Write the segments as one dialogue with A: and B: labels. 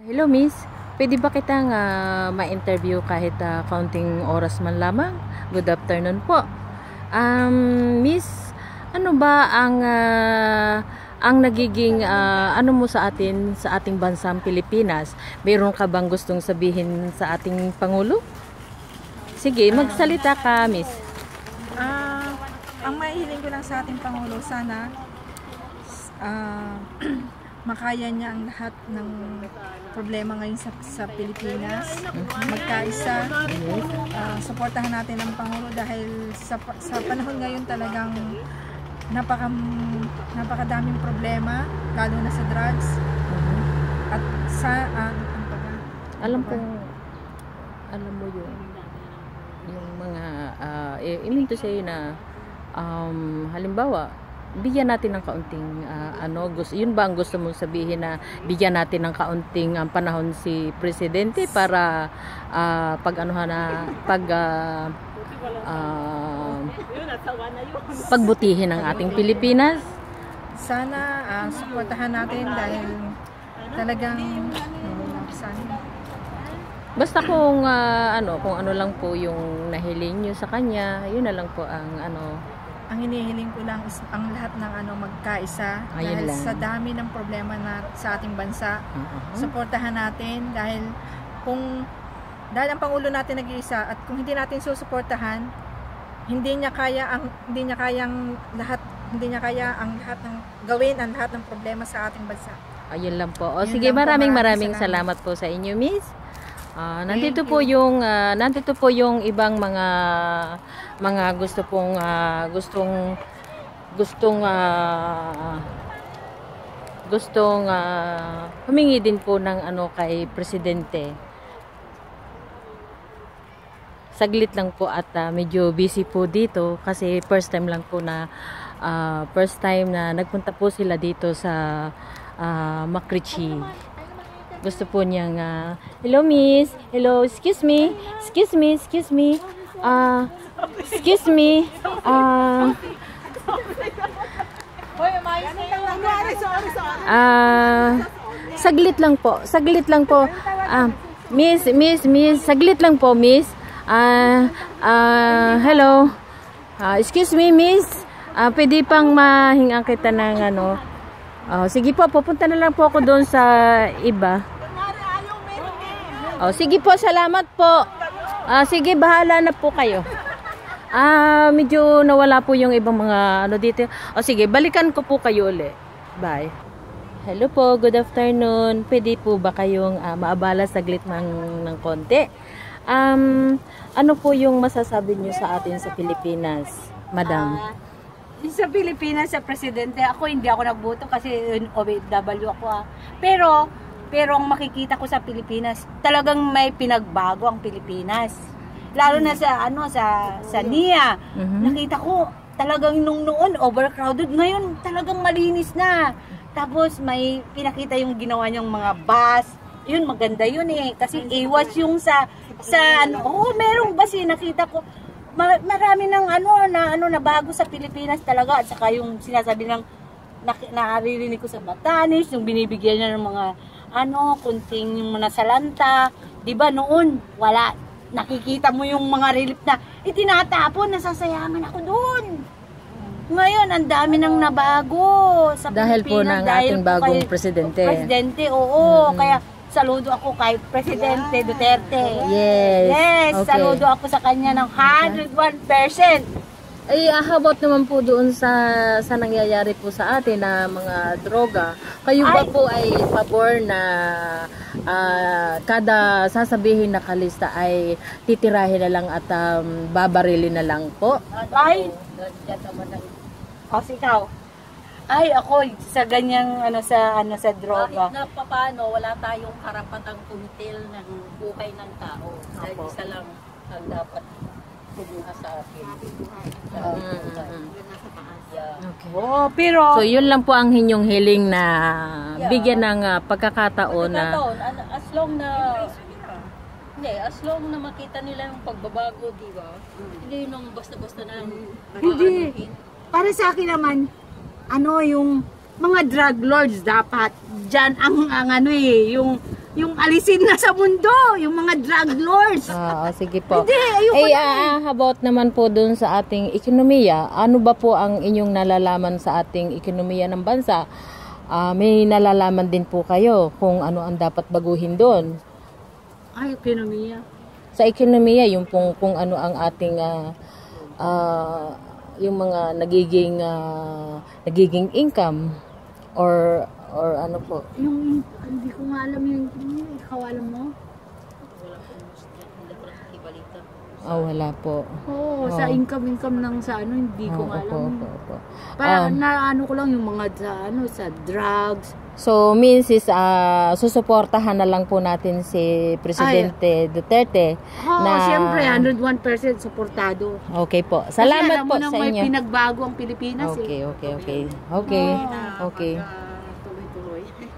A: Hello, Miss. Pwede ba kitang ma-interview kahit kaunting oras man lamang? Good afternoon po. Miss, ano ba ang nagiging ano mo sa atin, sa ating bansang Pilipinas? Mayroon ka bang gustong sabihin sa ating Pangulo? Sige, magsalita ka, Miss.
B: Ang mahihiling ko lang sa ating Pangulo, sana makaya niya ang lahat ng problema ngayon sa Pilipinas. Magkaisa. Suportahan natin ang Pangulo dahil sa panahon ngayon talagang napakadaming problema, lalo na sa drugs. At sa
A: Alam mo yung mga iminto sa'yo na halimbawa bigyan natin ng kaunting yun ba ang gusto mong sabihin, na bigyan natin ng kaunting panahon si Presidente para pagbutihin ang ating Pilipinas?
B: Sana suportahan natin dahil talagang
A: basta kung ano lang po yung nahiling nyo sa kanya, yun na lang po
B: ang hinihiling ko lang is ang lahat ng magkaisa.
A: Ayun
B: dahil
A: lang.
B: Sa dami ng problema sa ating bansa. Suportahan natin dahil ang Pangulo natin nag-iisa, at kung hindi natin susuportahan, hindi niya kaya ang lahat ng gawin ang lahat ng problema sa ating bansa.
A: Ayun lang po.
B: Yun
A: Sige,
B: lang po,
A: maraming salamat po sa inyo, Miss. Nandito po yung ibang mga gustong humingi din po ng kay Presidente. Saglit lang po at medyo busy po dito kasi first time na nagpunta po sila dito sa Makrichi. Gusto po niyang hello, Miss. Hello, excuse me. Saglit lang po. Miss, saglit lang po, Miss. Hello. Excuse me, Miss. Pwede pang mahinga kita ng sige po, pupunta na lang po ako doon sa iba. Sige po, salamat po. Sige, bahala na po kayo. Medyo nawala po yung ibang mga dito. Sige, balikan ko po kayo ulit. Bye. Hello po, good afternoon. Pwede po ba kayong maabala saglit ng konti? Ano po yung masasabi niyo sa atin sa Pilipinas, Madam?
C: Sa Pilipinas, sa Presidente, hindi ako nagboto kasi OFW ako. Pero ang makikita ko sa Pilipinas, talagang may pinagbago ang Pilipinas. Lalo na sa NIA. Nakita ko talagang nung noon overcrowded, ngayon talagang malinis na. Tapos may pinakita yung ginawa niyang mga bus. Yun, maganda yun kasi iwas yung merong bus nakita ko. Marami ng na bago sa Pilipinas talaga, at saka yung sinasabi ng naririnig ko sa Batanes, yung binibigyan niya ng mga kunting yung nasalanta, 'di ba noon wala, nakikita mo yung mga relief na itinatapon, nasasayangan ako doon. Ngayon ang dami nang nabago sa
A: dahil
C: Pilipinas,
A: po ng ating bagong presidente.
C: Oo, kaya saludo ako kay Presidente Duterte. Yes, okay. Saludo ako sa kanya ng 101%.
A: How about naman po doon sa nangyayari po sa atin na mga droga? Kayo ba po ay pabor na kada sasabihin na kalista ay titirahin na lang at babarilin na lang po?
C: Ikaw. Ako sa ganyang sa droga.
D: Kahit na paano, wala tayong karapatang kumitil ng buhay ng tao. Dahil isa lang ang dapat kumuha sa akin.
A: Okay. Pero so yun lang po ang inyong hiling na bigyan ng pagkakataon na
D: as long na makita nila yung pagbabago, di ba? Hindi nung basta-basta na
C: Hindi. Para sa akin naman, yung mga drug lords dapat diyan ang yung alisin na sa mundo, yung mga drug lords.
A: Sige po.
C: Hindi, ayoko
A: About naman po dun sa ating ekonomiya, ano ba po ang inyong nalalaman sa ating ekonomiya ng bansa? May nalalaman din po kayo kung ano ang dapat baguhin doon.
C: Ay, ekonomiya.
A: Sa ekonomiya, yung kung ano ang ating yung mga nagiging income or ano po.
C: Yung, hindi ko nga alam yung ikaw alam mo?
A: Wala po.
C: Oo, sa income ng sa ano, hindi ko nga alam.
A: Opo.
C: Para naano ko lang yung mga sa drugs.
A: So, means is, susuportahan na lang po natin si Presidente Duterte.
C: Siyempre, 101% suportado.
A: Okay po. Salamat po sa inyo.
C: May pinagbago ang Pilipinas.
A: Okay.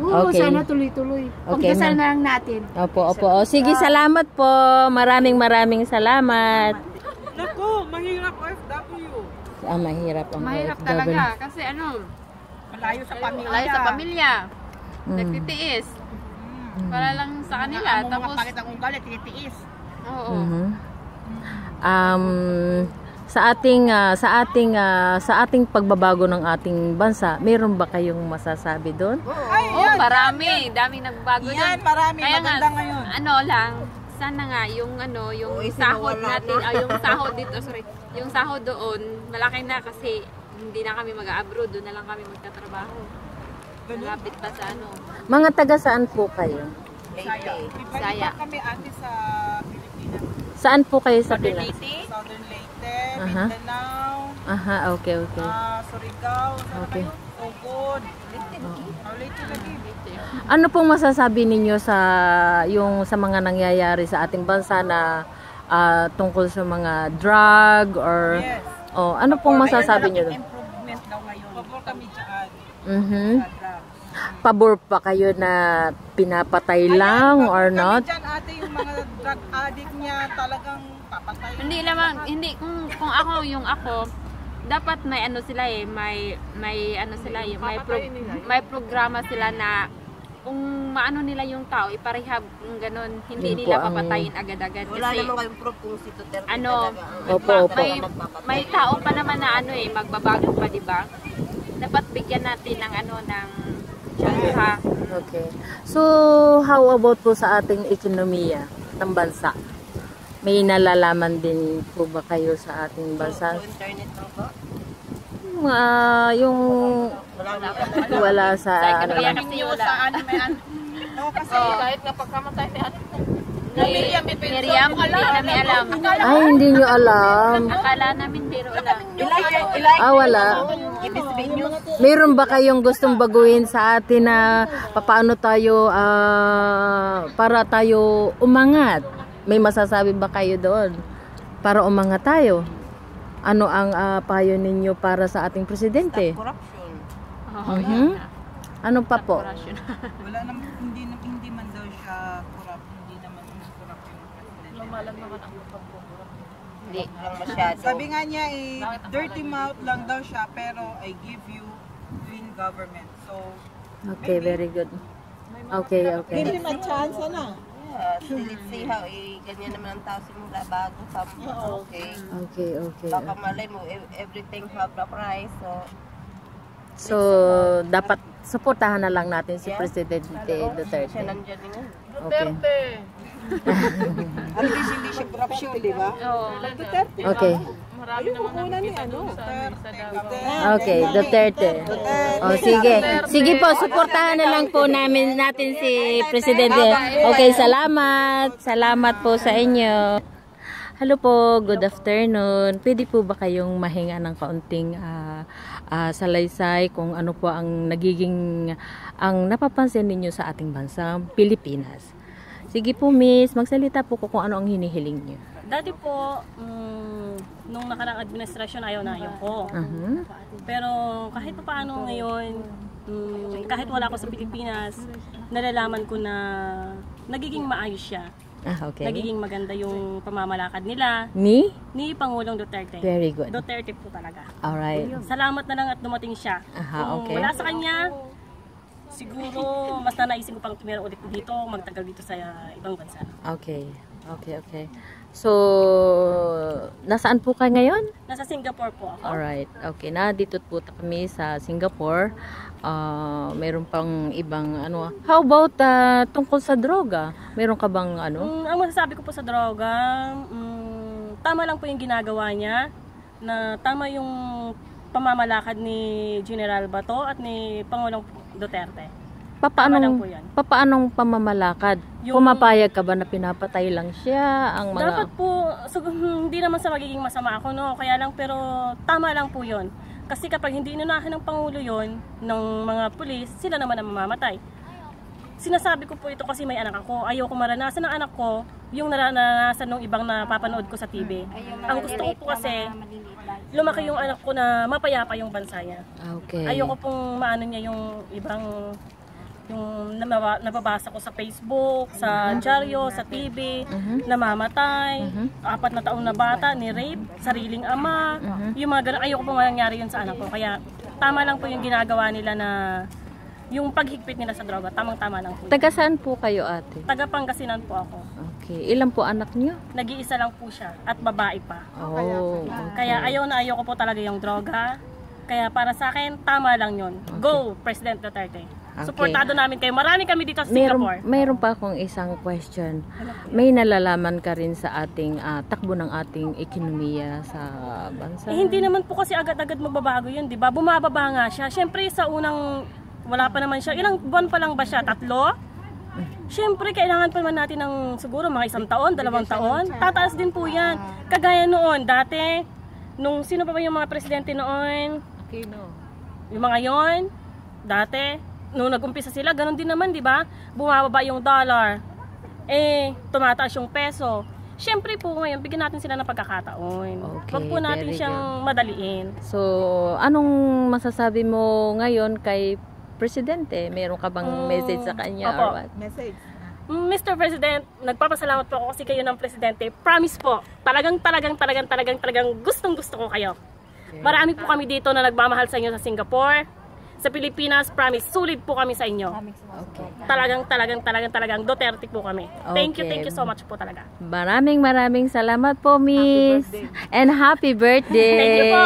C: Oo, sana tuloy-tuloy. Pagdasal na lang natin.
A: Opo. Sige, salamat po. Maraming salamat.
B: Naku, mahirap OFW.
A: Mahirap ang
E: Mahirap
A: OFW.
E: talaga kasi
B: Malayo sa pamilya.
E: malayo sa pamilya. Nagtitiis. Para lang sa kanila. Tapos,
B: Pakit ang ugali, titiis.
E: oo.
A: Sa ating pagbabago ng ating bansa, mayroon ba kayong masasabi doon?
E: Oo, marami. Daming nagbago
B: Yan,
E: dun.
B: marami.
E: Kaya
B: Maganda ngayon.
E: Sana nga, yung sahod natin, yung sahod dito, yung sahod doon, malaki na kasi hindi na kami mag-abroad, doon na lang kami magtatrabaho. Malapit pa sa
A: Mga taga saan po kayo?
E: Saya.
B: Kami ate sa Pilipinas.
A: Saan po kayo sa Pinas?
B: Southern Leyte, Mindanao,
A: Okay.
B: Surigao,
A: Okay.
B: Ogod. Leyte lagi.
A: Ano pong masasabi ninyo sa mga nangyayari sa ating bansa na tungkol sa mga drug or
B: Yes.
A: ano pong masasabi niyo doon?
B: Improvement daw ngayon. Pabor kami dyan.
A: Pabor pa kayo na pinapatay lang or not?
B: Kami dyan ate, yung mga drug addict niya talagang papatay.
E: Hindi kung ako, dapat may sila may programa sila na kung maano nila yung tao, iparehab ng ganun, hindi
A: Yun po
E: nila
A: ang-
E: papatayin agad-agad.
F: Wala
E: Kasi,
F: naman kayong proof kung si Duterte
A: Opo.
E: may tao pa naman na magbabago pa, di ba? Dapat bigyan natin ng ng chance, ha?
A: Okay. So, how about po sa ating ekonomiya ng bansa? May nalalaman din po ba kayo sa ating bansa?
F: internet lang ba?
A: Yung wala sa ano lang.
E: Kasi wala.
B: Kasi
E: Kahit napagkamatay ni Miriam, hindi namin alam.
A: Ay, hindi nyo alam.
E: Akala namin biro lang.
A: Wala. Meron ba kayong gustong baguhin sa atin na paano tayo para tayo umangat? May masasabi ba kayo doon? Para umangat tayo? Ano ang payo ninyo para sa ating presidente?
F: Corruption.
A: Ano pa po?
B: wala naman, hindi man daw siya corrupt, hindi naman corrupt yung president.
E: Hindi.
F: Lang masyado.
B: Sabi nga niya dirty mouth lang daw siya pero I give you clean government. So,
A: Okay, very good. Okay.
B: give him a chance na.
F: Let's see how ganyan naman ang tao simula bago sa okay.
A: Okay.
F: Baka malay mo, everything have a price.
A: So, dapat suportahan na lang natin si Presidente Duterte.
F: Siya nandyan din.
A: Okay.
B: At least hindi siya corruption, di ba?
A: Okay.
E: Marami naman
A: Okay, Duterte. Sige. Sige po, suportahan na lang po natin si Presidente. Okay, salamat. Salamat po sa inyo. Hello po, good afternoon. Pwede po ba kayong mahinga ng kaunting salaysay kung ano po ang ang napapansin ninyo sa ating bansang Pilipinas? Sige po, miss, magsalita po kung ano ang hinihiling niyo.
G: Dati po, nung nakarang administrasyon, ayaw ko. Pero kahit pa paano ngayon, kahit wala ako sa Pilipinas, nalalaman ko na nagiging maayos siya.
A: Okay.
G: Nagiging maganda yung pamamalakad nila
A: Ni
G: Pangulong Duterte.
A: Very good.
G: Duterte po talaga.
A: Alright.
G: Salamat na lang at dumating siya.
A: Okay.
G: Kung wala sa kanya, siguro mas nanaisin ko pang tumira ulit dito, magtagal dito sa ibang bansa.
A: Okay. So, nasaan po kayo ngayon?
G: Nasa Singapore po ako.
A: Alright. Okay. Dito po kami sa Singapore. Meron pang ibang ano. How about tungkol sa droga? Meron ka bang ano?
G: Ang masasabi ko po sa droga, tama lang po yung ginagawa niya. Na tama yung pamamalakad ni General Bato at ni Pangulong Duterte.
A: Papaanong pamamalakad? Pumapayag ka ba na pinapatay lang siya? Ang mga...
G: Dapat po, hindi naman sa magiging masama ako, no? Kaya lang, pero tama lang po yun. Kasi kapag hindi inunahan ng Pangulo yun, ng mga pulis, sila naman ang mamamatay. Sinasabi ko po ito kasi may anak ako. Ayoko maranasan ng anak ko yung naranasan ng ibang napapanood ko sa TV. Ang gusto ko po kasi, lumaki yung anak ko na mapayapa yung bansa niya.
A: Okay.
G: Ayoko pong maano niya yung ibang yung nababasa ko sa Facebook, sa dyaryo, sa TV, namamatay, 4 na taong na bata, ni-rape, sariling ama, yung mga ganun, ayoko pong mangyari yun sa anak ko. Kaya tama lang po yung ginagawa nila na yung paghigpit nila sa droga, tamang-tama lang po.
A: Taga saan po kayo, ate?
G: Taga Pangasinan po ako.
A: Okay. Ilan po anak niyo?
G: Nag-iisa lang po siya at babae pa.
A: Oh.
G: Kaya ayaw ko po talaga yung droga. Kaya para sa akin, tama lang yun. Go, President Duterte. Suportado namin kayo. Marami kami dito sa Singapore.
A: Mayroon pa akong isang question. May nalalaman ka rin sa ating takbo ng ating ekonomiya sa bansa?
G: Hindi naman po kasi agad-agad magbabago yun, di ba? Bumababa nga siya. Siyempre sa unang, wala pa naman siya. Ilang buwan pa lang ba siya? 3? Siyempre, kailangan pa naman natin ng siguro mga 1 taon, 2 taon. Tataas din po yan. Kagaya noon, dati, nung sino pa ba yung mga presidente noon? Yung mga yon, dati, nung nag-umpisa sila, ganun din naman, di ba? Bumababa yung dollar. Tumataas yung peso. Siyempre po ngayon, bigyan natin sila ng pagkakataon.
A: Okay,
G: wag po natin siyang madaliin.
A: So, anong masasabi mo ngayon kay Presidente? Meron ka bang message sa kanya?
G: Opo.
A: Or what?
B: Message.
G: Mr. President, nagpapasalamat po ako kasi kayo ng Presidente. Promise po, talagang gustong-gusto ko kayo. Marami po kami dito na nagmamahal sa inyo sa Singapore. Sa Pilipinas, promise, sulit po kami sa inyo.
A: Okay.
G: Talagang Duterte po kami. Thank you so much po talaga.
A: Maraming salamat po, Miss. And happy birthday.
G: Thank you po.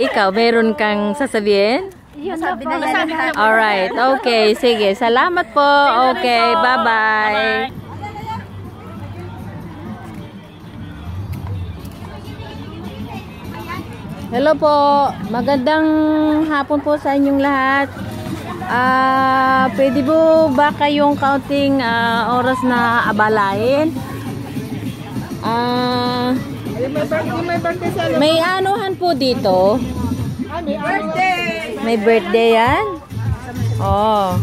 A: Ikaw, meron kang sasabihin?
F: Sabi na yan.
A: Alright, okay, sige. Salamat po. Okay, bye-bye. Hello po. Magandang hapon po sa inyong lahat. Pwede po ba kayong kaunting oras na abalain? May anuhan po dito. May birthday yan? Oh.